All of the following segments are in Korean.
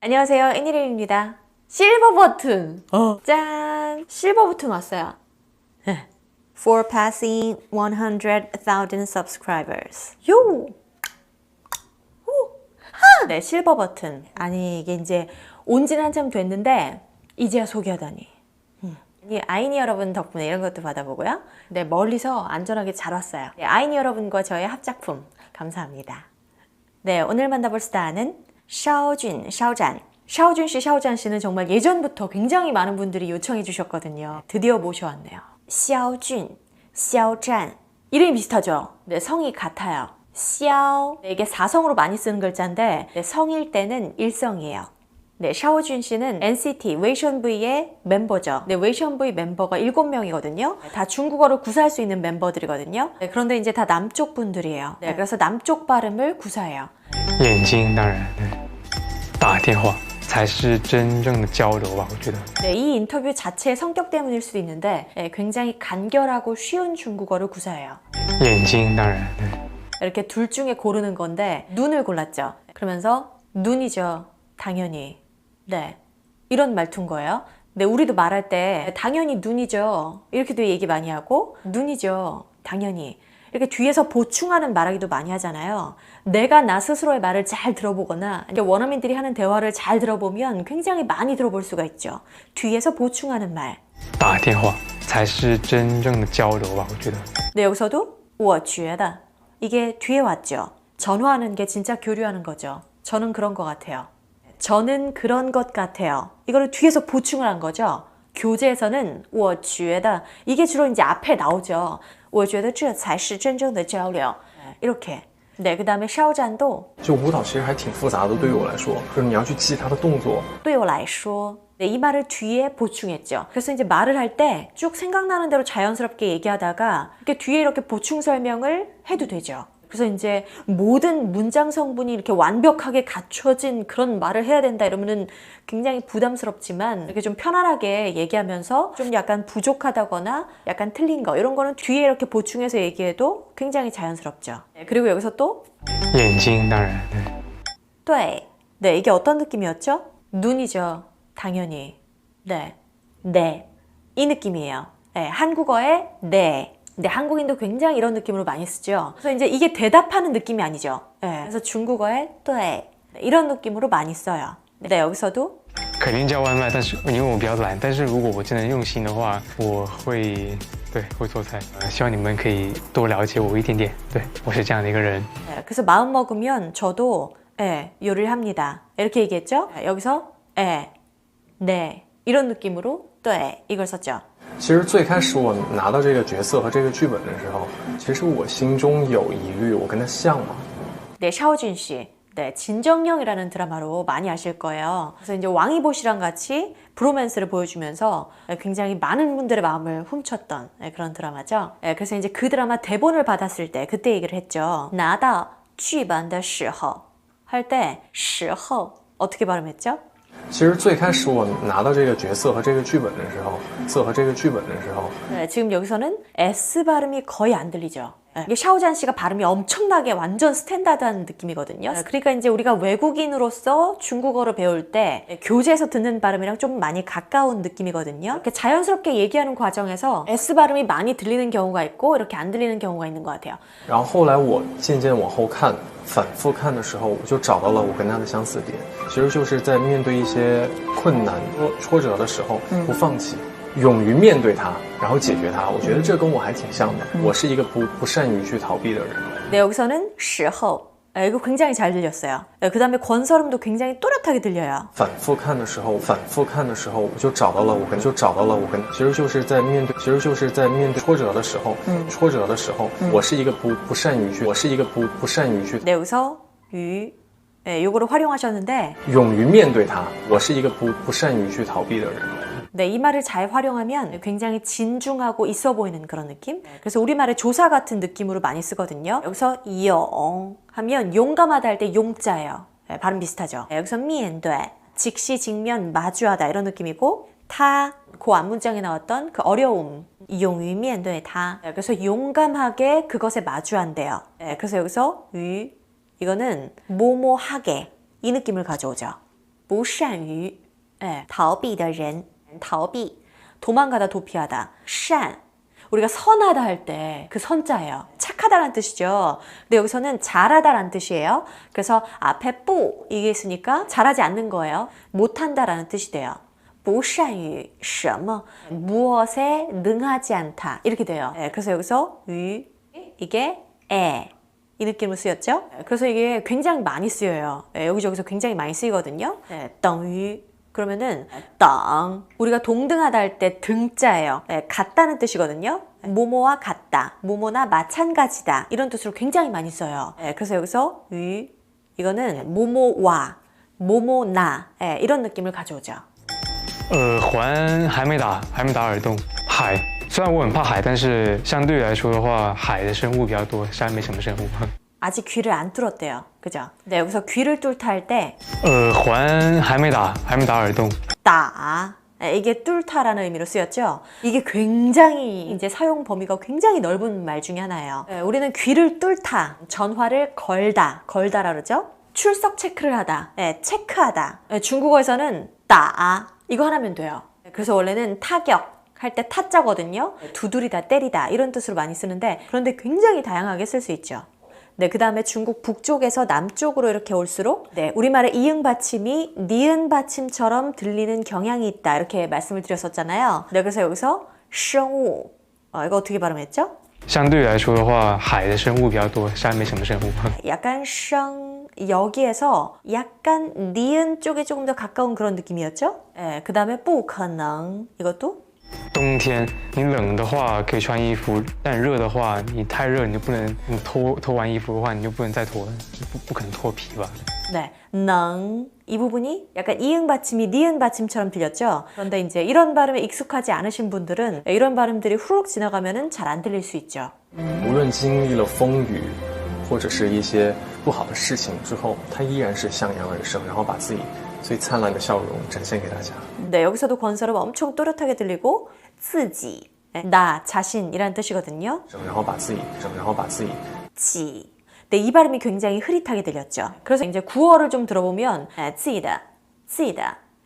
안녕하세요, 애니레입니다. 실버 버튼! 짠! 실버 버튼 왔어요. For passing 100,000 subscribers. 요! 네, 실버 버튼. 아니, 이게 이제 온지는 한참 됐는데, 이제야 소개하다니. 이 아이니 여러분 덕분에 이런 것도 받아보고요. 네, 멀리서 안전하게 잘 왔어요. 네, 아이니 여러분과 저의 합작품, 감사합니다. 네, 오늘 만나볼 스타는 샤오준, 샤오잔. 샤오준 씨, 샤오잔 씨는 정말 예전부터 굉장히 많은 분들이 요청해 주셨거든요. 드디어 모셔왔네요. 샤오준, 샤오잔. 이름이 비슷하죠? 네, 성이 같아요. 샤오. 네, 이게 4성으로 많이 쓰는 글자인데 네, 성일 때는 1성이에요. 네, 샤오준 씨는 NCT 웨이션V의 멤버죠. 네, 웨이션V 멤버가 7명이거든요. 다 중국어를 구사할 수 있는 멤버들이거든요. 네, 그런데 이제 다 남쪽 분들이에요. 네, 그래서 남쪽 발음을 구사해요. 眼睛当然打电话才是真正的交流吧，我觉得。 네, 이 인터뷰 자체의 성격 때문일 수도 있는데 네, 굉장히 간결하고 쉬운 중국어를 구사해요. 眼睛当然 이렇게 둘 중에 고르는 건데 눈을 골랐죠. 그러면서 눈이죠. 당연히. 네, 이런 말투인 거예요. 네, 우리도 말할 때 당연히 눈이죠. 이렇게도 얘기 많이 하고 눈이죠. 당연히. 이렇게 뒤에서 보충하는 말하기도 많이 하잖아요. 내가 나 스스로의 말을 잘 들어보거나 원어민들이 하는 대화를 잘 들어보면 굉장히 많이 들어볼 수가 있죠. 뒤에서 보충하는 말. 打电话才是真正的交流吧，我觉得。 네, 여기서도 我觉得 이게 뒤에 왔죠. 전화하는 게 진짜 교류하는 거죠. 저는 그런 것 같아요. 저는 그런 것 같아요. 이거를 뒤에서 보충을 한 거죠. 교재에서는 我觉得 이게 주로 이제 앞에 나오죠. 我觉得这才是真正的交流. 이렇게. 네, 그 다음에 샤오잔도 就舞蹈其实还挺复杂的，对于我来说，就是你要去记它的动作。对我来说 네, 이 말을 뒤에 보충했죠. 그래서 이제 말을 할 때 쭉 생각나는 대로 자연스럽게 얘기하다가 이렇게 뒤에 이렇게 보충 설명을 해도 되죠. 그래서 이제 모든 문장 성분이 이렇게 완벽하게 갖춰진 그런 말을 해야 된다 이러면은 굉장히 부담스럽지만 이렇게 좀 편안하게 얘기하면서 좀 약간 부족하다거나 약간 틀린 거 이런 거는 뒤에 이렇게 보충해서 얘기해도 굉장히 자연스럽죠. 네, 그리고 여기서 또 眼睛当然 네. 네, 이게 어떤 느낌이었죠? 눈이죠. 당연히. 네. 네. 이 느낌이에요. 네, 한국어의 네. 근데 한국인도 굉장히 이런 느낌으로 많이 쓰죠. 그래서 이제 이게 대답하는 느낌이 아니죠. 네, 그래서 중국어의 对 이런 느낌으로 많이 써요. 네, 여기서도 肯定叫外卖，但是因为我比较懒，但是如果我真的用心的话，我会做菜。希望你们可以多了解我一点点。对，我是这样的一个人。 네, 그래서 마음 먹으면 저도 요리를 합니다. 이렇게 얘기했죠. 네, 여기서 네 이런 느낌으로 对 이걸 썼죠. 其实最开始我拿到这个角色和这个剧本的时候，其实我心中有疑虑，我跟他像吗？ 네, 샤오준 씨. 네, 진정령이라는 드라마로 많이 아실 거예요. 그래서 이제 왕이보시랑 같이 브로맨스를 보여주면서 굉장히 많은 분들의 마음을 훔쳤던 그런 드라마죠. 그래서 이제 그 드라마 대본을 받았을 때 그때 얘기를 했죠. 拿到剧本的时候 할 때 时候 어떻게 발음했죠? 其实最开始我拿到这个角色和这个剧本的时候，네, 지금 여기서는 S 발음이 거의 안 들리죠. 이게 샤오잔 씨가 발음이 엄청나게 완전 스탠다드한 느낌이거든요. 그러니까 이제 우리가 외국인으로서 중국어를 배울 때 교재에서 듣는 발음이랑 좀 많이 가까운 느낌이거든요. 이렇게 자연스럽게 얘기하는 과정에서 S 발음이 많이 들리는 경우가 있고 이렇게 안 들리는 경우가 있는 것 같아요. 然后后来我渐渐往后看，反复看的时候，我就找到了我跟他的相似点。其实就是在面对一些困难、挫折的时候，不放弃。勇于面对它，然后解决它，我觉得这跟我还挺像的。我是一个不善于去逃避的人。 네, 여기서는 时候 이거 굉장히 잘 들렸어요. 그 다음에 권설음도 굉장히 또렷하게 들려요. 反复看的时候，我就找到了我跟，其实就是在面对挫折的时候，我是一个不善于去， 네, 여기서 유 요거를 활용하셨는데 勇于面对它，我是一个不善于去逃避的人。 네, 이 말을 잘 활용하면 굉장히 진중하고 있어 보이는 그런 느낌? 그래서 우리말의 조사 같은 느낌으로 많이 쓰거든요. 여기서 용 하면 용감하다 할 때 용자예요. 네, 발음 비슷하죠. 네, 여기서 面对 직시, 직면, 마주하다 이런 느낌이고 타, 그 앞문장에 나왔던 그 어려움 勇于面对它 네, 그래서 용감하게 그것에 마주한대요. 네, 그래서 여기서 유 이거는 뭐뭐하게 이 느낌을 가져오죠. 不善于 逃避的人 逃避도망가다 도피하다 善 우리가 선하다 할 때 그 선자예요. 착하다라는 뜻이죠. 근데 여기서는 잘하다라는 뜻이에요. 그래서 앞에 뿌 이게 있으니까 잘하지 않는 거예요. 못한다라는 뜻이 돼요. 不善于什么 무엇에 능하지 않다 이렇게 돼요. 그래서 여기서 유 이게 이 느낌으로 쓰였죠. 그래서 이게 굉장히 많이 쓰여요. 여기저기서 굉장히 많이 쓰이거든요. 等于 그러면은 땅 우리가 동등하다 할 때 등자예요. 같다는 뜻이거든요. 모모와 같다, 모모나 마찬가지다 이런 뜻으로 굉장히 많이 써요. 그래서 여기서 유 이거는 모모와 모모나 이런 느낌을 가져오죠. 环还没打耳洞。海，虽然我很怕海，但是相对来说的话，海的生物比较多，山没什么生物。 아직 귀를 안 뚫었대요. 그죠? 네, 여기서 귀를 뚫다 할 때 环还没打耳洞。 따 이게 뚫다라는 의미로 쓰였죠. 이게 굉장히 이제 사용 범위가 굉장히 넓은 말 중에 하나예요. 우리는 귀를 뚫다, 전화를 걸다라 그러죠. 출석 체크를 하다, 체크하다. 중국어에서는 따 이거 하나면 돼요. 그래서 원래는 타격 할 때 타자거든요. 두드리다, 때리다 이런 뜻으로 많이 쓰는데 그런데 굉장히 다양하게 쓸 수 있죠. 네, 그 다음에 중국 북쪽에서 남쪽으로 이렇게 올수록 우리말의 이응 받침이 니은 받침처럼 들리는 경향이 있다 이렇게 말씀을 드렸었잖아요. 네, 그래서 여기서 生物 이거 어떻게 발음했죠? 相对来说的话，海的生物比较多，山没什么生物。 약간 生 여기에서 약간 니은 쪽에 조금 더 가까운 그런 느낌이었죠? 그 다음에 不可能 이것도 冬天你冷的话可以穿衣服，但热的话你太热你就不能，你脱完衣服的话你就不能再脱了，不可能脱皮吧？ 네, 능. 이 부분이 약간 이응 받침이 니은 받침처럼 들렸죠? 그런데 이제 이런 발음에 익숙하지 않으신 분들은 이런 발음들이 후루룩 지나가면은 잘 안 들릴 수 있죠. 无论经历了风雨，或者是一些不好的事情之后，他依然是向阳而生，然后把自己最灿烂的笑容展现给大家。 네, 여기서도 건설은 엄청 또렷하게 들리고 自己, 나, 자신이라는 뜻이거든요. 然后把自己 지. 네, 이 발음이 굉장히 흐릿하게 들렸죠. 그래서 이제 구어를 좀 들어보면 自己的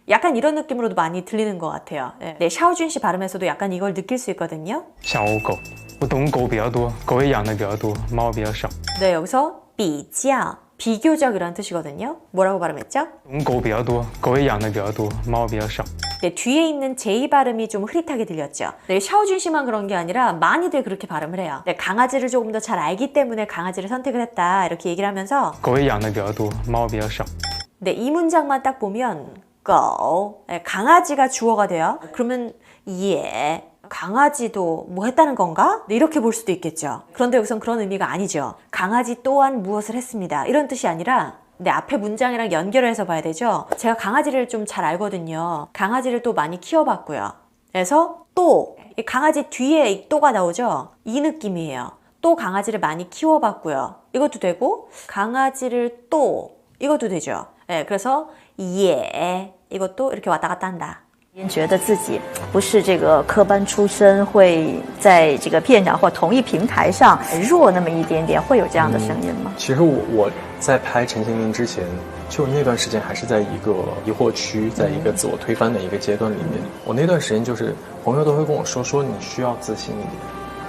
약간 이런 느낌으로도 많이 들리는 것 같아요. 네, 샤오준 씨 발음에서도 약간 이걸 느낄 수 있거든요. 像我狗，我懂狗比较多，狗也养的比较多，猫比较少。 네, 여기서 比较 비교적이라는 뜻이거든요. 뭐라고 발음했죠? 懂狗比较多，狗也养的比较多，猫比较少。 네, 뒤에 있는 J 발음이 좀 흐릿하게 들렸죠. 네, 샤오준 씨만 그런 게 아니라 많이들 그렇게 발음을 해요. 네, 강아지를 조금 더 잘 알기 때문에 강아지를 선택을 했다 이렇게 얘기를 하면서 狗也养的比较多，猫比较少。 네, 이 문장만 딱 보면 狗 네, 강아지가 주어가 돼요. 그러면 예 강아지도 뭐 했다는 건가? 네, 이렇게 볼 수도 있겠죠. 그런데 여기선 그런 의미가 아니죠. 강아지 또한 무엇을 했습니다. 이런 뜻이 아니라 근데 앞에 문장이랑 연결을 해서 봐야 되죠. 제가 강아지를 좀 잘 알거든요. 강아지를 또 많이 키워봤고요. 그래서 또 이 강아지 뒤에 이 또가 나오죠. 이 느낌이에요. 또 강아지를 많이 키워봤고요. 이것도 되고 강아지를 또 이것도 되죠. 네, 그래서 예 이것도 이렇게 왔다 갔다 한다. 觉得自己不是这个科班出身，会在这个片场或同一平台上弱那么一点点，会有这样的声音吗？其实我在拍《陈情令》之前，就那段时间还是在一个疑惑区，在一个自我推翻的一个阶段里面。我那段时间就是朋友都会跟我说你需要自信一点，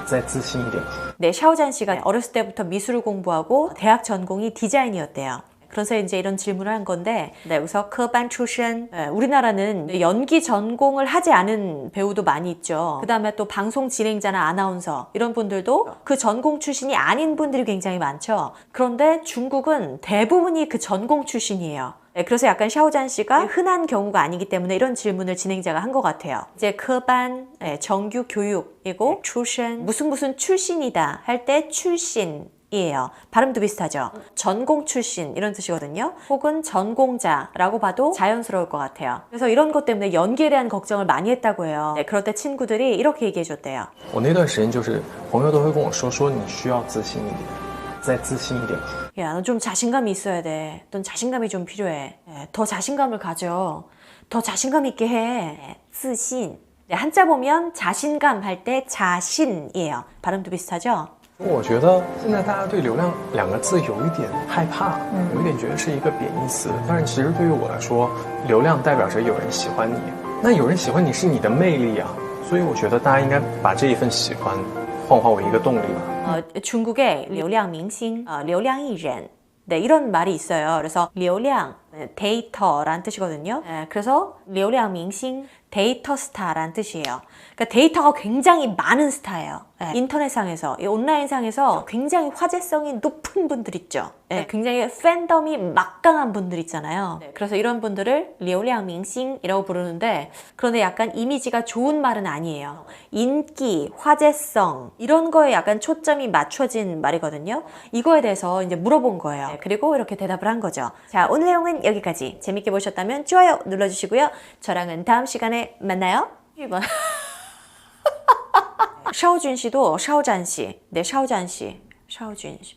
再自信一点。 네, 샤오잔 씨가 어렸을 때부터 미술을 공부하고 대학 전공이 디자인이었대요. 그래서 이제 이런 질문을 한 건데 네, 여기서科班 출신 우리나라는 연기 전공을 하지 않은 배우도 많이 있죠. 그 다음에 또 방송 진행자나 아나운서 이런 분들도 그 전공 출신이 아닌 분들이 굉장히 많죠. 그런데 중국은 대부분이 그 전공 출신이에요. 네, 그래서 약간 샤오잔 씨가 흔한 경우가 아니기 때문에 이런 질문을 진행자가 한 것 같아요. 이제科班 정규 교육이고 출신 무슨 출신이다 할 때 출신 이에요. 발음도 비슷하죠. 전공 출신 이런 뜻이거든요. 혹은 전공자라고 봐도 자연스러울 것 같아요. 그래서 이런 것 때문에 연기에 대한 걱정을 많이 했다고 해요. 네, 그럴 때 친구들이 이렇게 얘기해 줬대요. 我那段时间就是朋友都会跟我说你需要自信一点，再自信一点。 야, 넌 좀 자신감이 있어야 돼. 넌 자신감이 좀 필요해. 더 자신감을 가져. 더 자신감 있게 해. 自信. 네, 한자 보면 자신감 할 때 자신이에요. 발음도 비슷하죠? 我觉得现在大家对流量2个字有一点害怕，有一点觉得是一个贬义词。但是其实对于我来说，流量代表着有人喜欢你，那有人喜欢你是你的魅力啊。所以我觉得大家应该把这一份喜欢幻化为一个动力吧。 중국의流量明星,流量艺人 네, 이런 말이 있어요. 그래서 流量 데이터란 뜻이거든요. 그래서 流量明星 데이터 스타란 뜻이에요. 그러니까 데이터가 굉장히 많은 스타예요. 인터넷상에서, 온라인상에서 굉장히 화제성이 높은 분들 있죠. 굉장히 팬덤이 막강한 분들 있잖아요. 그래서 이런 분들을 流量明星이라고 부르는데, 그런데 약간 이미지가 좋은 말은 아니에요. 인기, 화제성 이런 거에 약간 초점이 맞춰진 말이거든요. 이거에 대해서 이제 물어본 거예요. 그리고 이렇게 대답을 한 거죠. 자, 오늘 내용은 여기까지. 재밌게 보셨다면 좋아요 눌러주시고요. 저랑은 다음 시간에 만나요. 邵军 씨도 邵战씨, 네, 邵战씨, 邵军씨.